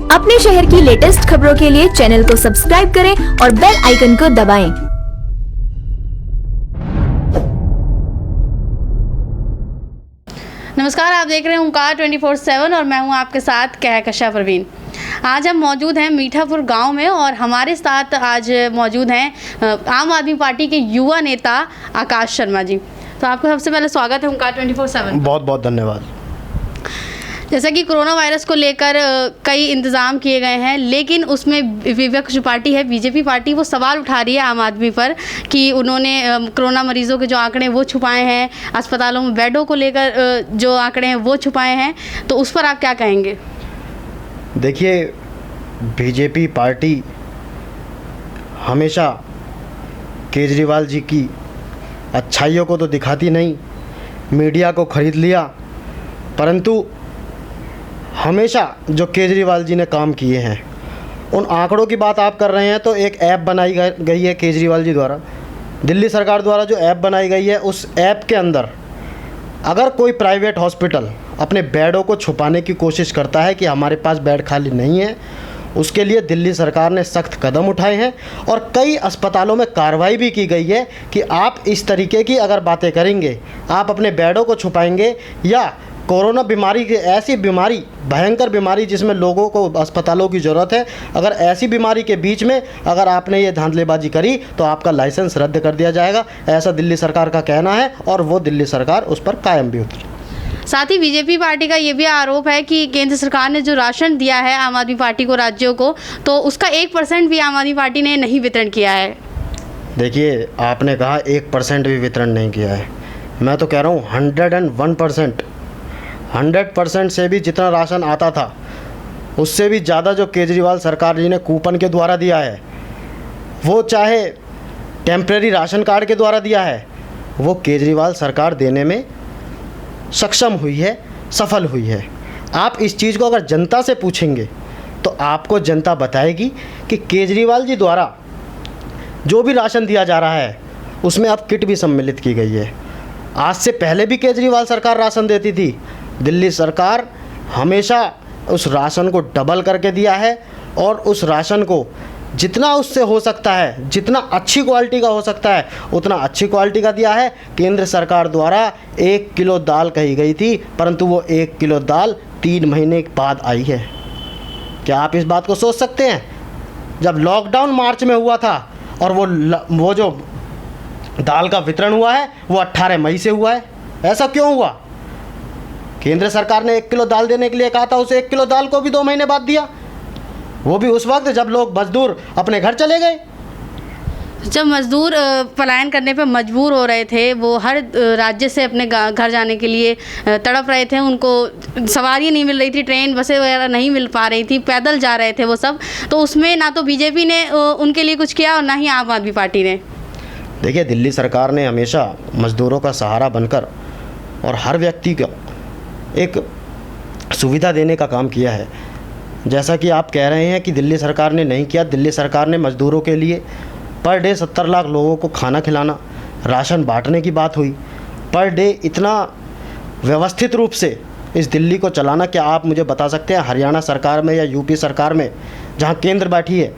अपने शहर की लेटेस्ट खबरों के लिए चैनल को सब्सक्राइब करें और बेल आइकन को दबाएं। नमस्कार, आप देख रहे हैं ओंकार 24/7 और मैं हूं आपके साथ कहकशा परवीन। आज हम मौजूद हैं मीठापुर गांव में और हमारे साथ आज मौजूद हैं आम आदमी पार्टी के युवा नेता आकाश शर्मा जी। तो आपका सबसे पहले स्वागत है ओंकार 24/7। बहुत बहुत धन्यवाद। जैसा कि कोरोना वायरस को लेकर कई इंतज़ाम किए गए हैं, लेकिन उसमें विपक्ष जो पार्टी है बीजेपी पार्टी, वो सवाल उठा रही है आम आदमी पर कि उन्होंने कोरोना मरीज़ों के जो आंकड़े वो छुपाए हैं, अस्पतालों में बेडों को लेकर जो आंकड़े हैं वो छुपाए हैं। तो उस पर आप क्या कहेंगे? देखिए, बीजेपी पार्टी हमेशा केजरीवाल जी की अच्छाइयों को तो दिखाती नहीं, मीडिया को खरीद लिया, परंतु हमेशा जो केजरीवाल जी ने काम किए हैं उन आंकड़ों की बात आप कर रहे हैं। तो एक ऐप बनाई गई है केजरीवाल जी द्वारा, दिल्ली सरकार द्वारा जो ऐप बनाई गई है, उस ऐप के अंदर अगर कोई प्राइवेट हॉस्पिटल अपने बेडों को छुपाने की कोशिश करता है कि हमारे पास बेड खाली नहीं है, उसके लिए दिल्ली सरकार ने सख्त कदम उठाए हैं और कई अस्पतालों में कार्रवाई भी की गई है कि आप इस तरीके की अगर बातें करेंगे, आप अपने बेडों को छुपाएंगे या कोरोना बीमारी की ऐसी बीमारी, भयंकर बीमारी जिसमें लोगों को अस्पतालों की ज़रूरत है, अगर ऐसी बीमारी के बीच में अगर आपने ये धांधलेबाजी करी तो आपका लाइसेंस रद्द कर दिया जाएगा, ऐसा दिल्ली सरकार का कहना है और वो दिल्ली सरकार उस पर कायम भी उतरी। साथ ही बीजेपी पार्टी का ये भी आरोप है कि केंद्र सरकार ने जो राशन दिया है आम आदमी पार्टी को राज्यों को, तो उसका 1% भी आम आदमी पार्टी ने नहीं वितरण किया है। देखिए, आपने कहा 1% भी वितरण नहीं किया है, मैं तो कह रहा हूँ 101%, 100% से भी जितना राशन आता था उससे भी ज़्यादा जो केजरीवाल सरकार जी ने कूपन के द्वारा दिया है, वो चाहे टेम्परेरी राशन कार्ड के द्वारा दिया है, वो केजरीवाल सरकार देने में सक्षम हुई है, सफल हुई है। आप इस चीज़ को अगर जनता से पूछेंगे तो आपको जनता बताएगी कि केजरीवाल जी द्वारा जो भी राशन दिया जा रहा है उसमें अब किट भी सम्मिलित की गई है। आज से पहले भी केजरीवाल सरकार राशन देती थी, दिल्ली सरकार हमेशा उस राशन को डबल करके दिया है और उस राशन को जितना उससे हो सकता है, जितना अच्छी क्वालिटी का हो सकता है उतना अच्छी क्वालिटी का दिया है। केंद्र सरकार द्वारा 1 किलो दाल कही गई थी, परंतु वो 1 किलो दाल 3 महीने बाद आई है। क्या आप इस बात को सोच सकते हैं? जब लॉकडाउन मार्च में हुआ था और वो जो दाल का वितरण हुआ है वो 18 मई से हुआ है, ऐसा क्यों हुआ? केंद्र सरकार ने 1 किलो दाल देने के लिए कहा था, उसे 1 किलो दाल को भी 2 महीने बाद दिया, वो भी उस वक्त जब लोग मजदूर अपने घर चले गए। जब मजदूर पलायन करने पर मजबूर हो रहे थे, वो हर राज्य से अपने घर जाने के लिए तड़प रहे थे, उनको सवारी नहीं मिल रही थी, ट्रेन बसें वगैरह नहीं मिल पा रही थी, पैदल जा रहे थे वो सब, तो उसमें ना तो बीजेपी ने उनके लिए कुछ किया और ना ही आम आदमी पार्टी ने। देखिए, दिल्ली सरकार ने हमेशा मज़दूरों का सहारा बनकर और हर व्यक्ति को एक सुविधा देने का काम किया है। जैसा कि आप कह रहे हैं कि दिल्ली सरकार ने नहीं किया, दिल्ली सरकार ने मज़दूरों के लिए पर डे 70 लाख लोगों को खाना खिलाना, राशन बांटने की बात हुई, पर डे इतना व्यवस्थित रूप से इस दिल्ली को चलाना। क्या आप मुझे बता सकते हैं हरियाणा सरकार में या यूपी सरकार में जहाँ केंद्र बैठी है,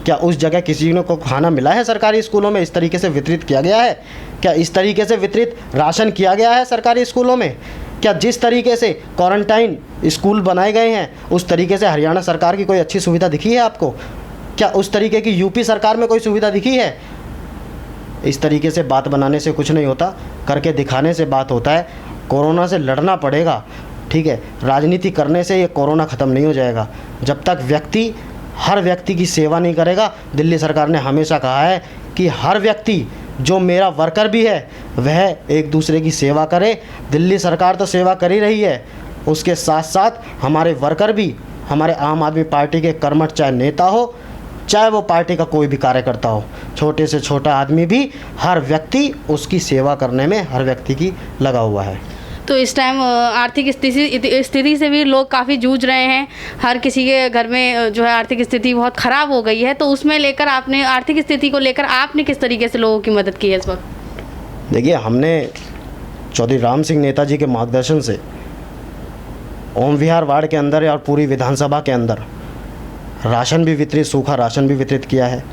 क्या उस जगह किसी को खाना मिला है? सरकारी स्कूलों में इस तरीके से वितरित किया गया है? क्या इस तरीके से वितरित राशन किया गया है सरकारी स्कूलों में? क्या जिस तरीके से क्वारंटाइन स्कूल बनाए गए हैं उस तरीके से हरियाणा सरकार की कोई अच्छी सुविधा दिखी है आपको? क्या उस तरीके की यूपी सरकार में कोई सुविधा दिखी है? इस तरीके से बात बनाने से कुछ नहीं होता, करके दिखाने से बात होता है। कोरोना से लड़ना पड़ेगा, ठीक है, राजनीति करने से ये कोरोना ख़त्म नहीं हो जाएगा जब तक व्यक्ति हर व्यक्ति की सेवा नहीं करेगा। दिल्ली सरकार ने हमेशा कहा है कि हर व्यक्ति जो मेरा वर्कर भी है वह एक दूसरे की सेवा करे। दिल्ली सरकार तो सेवा कर ही रही है, उसके साथ साथ हमारे वर्कर भी, हमारे आम आदमी पार्टी के कर्मठ, चाहे नेता हो चाहे वो पार्टी का कोई भी कार्यकर्ता हो, छोटे से छोटा आदमी भी, हर व्यक्ति उसकी सेवा करने में हर व्यक्ति की लगा हुआ है। तो इस टाइम आर्थिक स्थिति से भी लोग काफ़ी जूझ रहे हैं, हर किसी के घर में जो है आर्थिक स्थिति बहुत ख़राब हो गई है। तो उसमें लेकर आपने आर्थिक स्थिति को लेकर आपने किस तरीके से लोगों की मदद की है इस वक्त? देखिए, हमने चौधरी राम सिंह नेताजी के मार्गदर्शन से ओम विहार वार्ड के अंदर और पूरी विधानसभा के अंदर राशन भी वितरित, सूखा राशन भी वितरित किया है।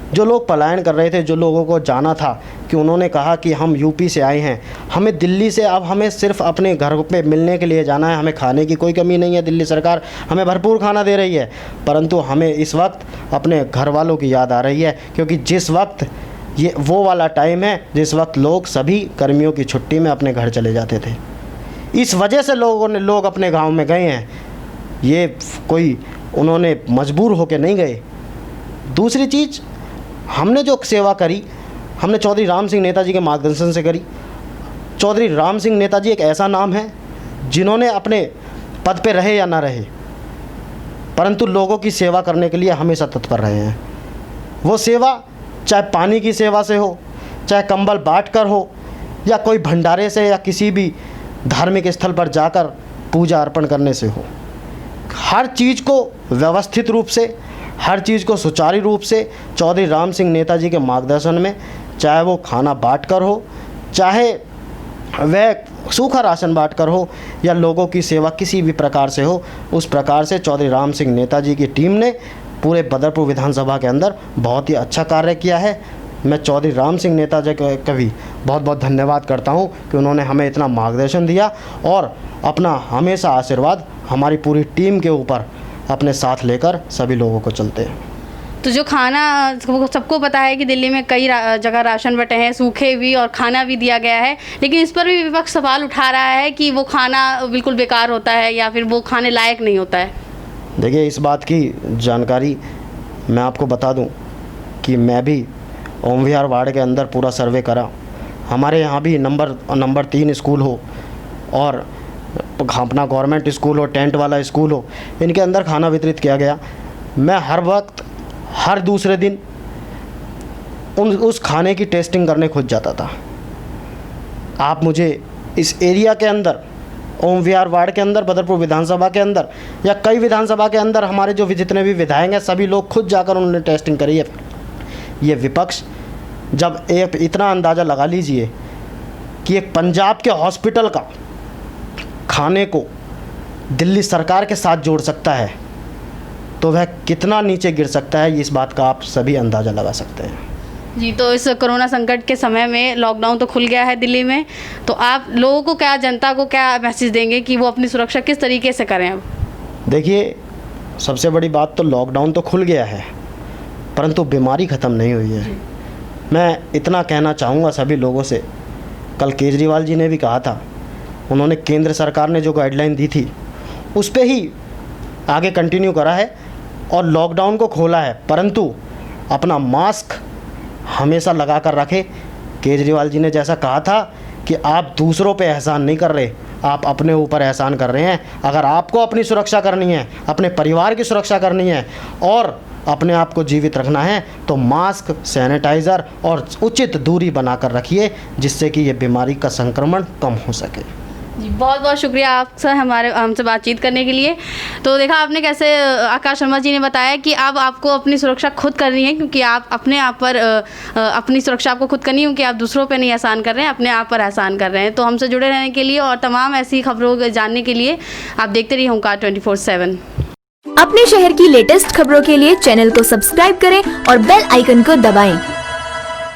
जो लोग पलायन कर रहे थे, जो लोगों को जाना था कि उन्होंने कहा कि हम यूपी से आए हैं, हमें दिल्ली से अब हमें सिर्फ अपने घर पे मिलने के लिए जाना है, हमें खाने की कोई कमी नहीं है, दिल्ली सरकार हमें भरपूर खाना दे रही है, परंतु हमें इस वक्त अपने घर वालों की याद आ रही है, क्योंकि जिस वक्त ये वो वाला टाइम है जिस वक्त लोग सभी गर्मियों की छुट्टी में अपने घर चले जाते थे। इस वजह से लोग अपने गाँव में गए हैं, ये कोई उन्होंने मजबूर होकर नहीं गए। दूसरी चीज़, हमने जो सेवा करी, हमने चौधरी राम सिंह नेताजी के मार्गदर्शन से करी। चौधरी राम सिंह नेताजी एक ऐसा नाम है जिन्होंने अपने पद पे रहे या ना रहे, परंतु लोगों की सेवा करने के लिए हमेशा तत्पर रहे हैं। वो सेवा चाहे पानी की सेवा से हो, चाहे कंबल बांट कर हो, या कोई भंडारे से, या किसी भी धार्मिक स्थल पर जाकर पूजा अर्पण करने से हो। हर चीज़ को व्यवस्थित रूप से, हर चीज़ को सुचारू रूप से चौधरी राम सिंह नेताजी के मार्गदर्शन में, चाहे वो खाना बांट कर हो, चाहे वह सूखा राशन बांट कर हो, या लोगों की सेवा किसी भी प्रकार से हो, उस प्रकार से चौधरी राम सिंह नेताजी की टीम ने पूरे बदरपुर विधानसभा के अंदर बहुत ही अच्छा कार्य किया है। मैं चौधरी राम सिंह नेताजी का भी बहुत बहुत धन्यवाद करता हूं कि उन्होंने हमें इतना मार्गदर्शन दिया और अपना हमेशा आशीर्वाद हमारी पूरी टीम के ऊपर अपने साथ लेकर सभी लोगों को चलते हैं। तो जो खाना, सबको पता है कि दिल्ली में कई जगह राशन बटे हैं, सूखे भी और खाना भी दिया गया है, लेकिन इस पर भी विपक्ष सवाल उठा रहा है कि वो खाना बिल्कुल बेकार होता है या फिर वो खाने लायक नहीं होता है। देखिए, इस बात की जानकारी मैं आपको बता दूं कि मैं भी ओम विहार वार्ड के अंदर पूरा सर्वे करा। हमारे यहाँ भी नंबर 3 स्कूल हो और अपना गवर्नमेंट स्कूल हो, टेंट वाला स्कूल हो, इनके अंदर खाना वितरित किया गया। मैं हर वक्त, हर दूसरे दिन उस खाने की टेस्टिंग करने खुद जाता था। आप मुझे इस एरिया के अंदर, ओम विहार वार्ड के अंदर, बदरपुर विधानसभा के अंदर, या कई विधानसभा के अंदर हमारे जो जितने भी विधायक हैं, सभी लोग खुद जाकर उन्होंने टेस्टिंग करी है। ये विपक्ष जब एक इतना अंदाज़ा लगा लीजिए कि एक पंजाब के हॉस्पिटल का खाने को दिल्ली सरकार के साथ जोड़ सकता है, तो वह कितना नीचे गिर सकता है, इस बात का आप सभी अंदाज़ा लगा सकते हैं। जी, तो इस कोरोना संकट के समय में लॉकडाउन तो खुल गया है दिल्ली में, तो आप लोगों को क्या, जनता को क्या मैसेज देंगे कि वो अपनी सुरक्षा किस तरीके से करें अब? देखिए, सबसे बड़ी बात तो लॉकडाउन तो खुल गया है, परंतु बीमारी ख़त्म नहीं हुई है। मैं इतना कहना चाहूँगा सभी लोगों से, कल केजरीवाल जी ने भी कहा था, उन्होंने केंद्र सरकार ने जो गाइडलाइन दी थी उस पे ही आगे कंटिन्यू करा है और लॉकडाउन को खोला है, परंतु अपना मास्क हमेशा लगा कर रखें। केजरीवाल जी ने जैसा कहा था कि आप दूसरों पे एहसान नहीं कर रहे, आप अपने ऊपर एहसान कर रहे हैं। अगर आपको अपनी सुरक्षा करनी है, अपने परिवार की सुरक्षा करनी है और अपने आप को जीवित रखना है, तो मास्क, सैनिटाइज़र और उचित दूरी बनाकर रखिए, जिससे कि ये बीमारी का संक्रमण कम हो सके। जी, बहुत बहुत शुक्रिया आपसे हमसे बातचीत करने के लिए। तो देखा आपने कैसे आकाश शर्मा जी ने बताया कि अब आपको अपनी सुरक्षा खुद करनी है, क्योंकि आप अपने आप पर अपनी सुरक्षा आपको खुद करनी है, क्योंकि आप दूसरों पे नहीं एहसान कर रहे हैं, अपने आप पर एहसान कर रहे हैं। तो हमसे जुड़े रहने के लिए और तमाम ऐसी खबरों जानने के लिए आप देखते रहिए होमकार 24/7। अपने शहर की लेटेस्ट खबरों के लिए चैनल को सब्सक्राइब करें और बेल आइकन को दबाएं।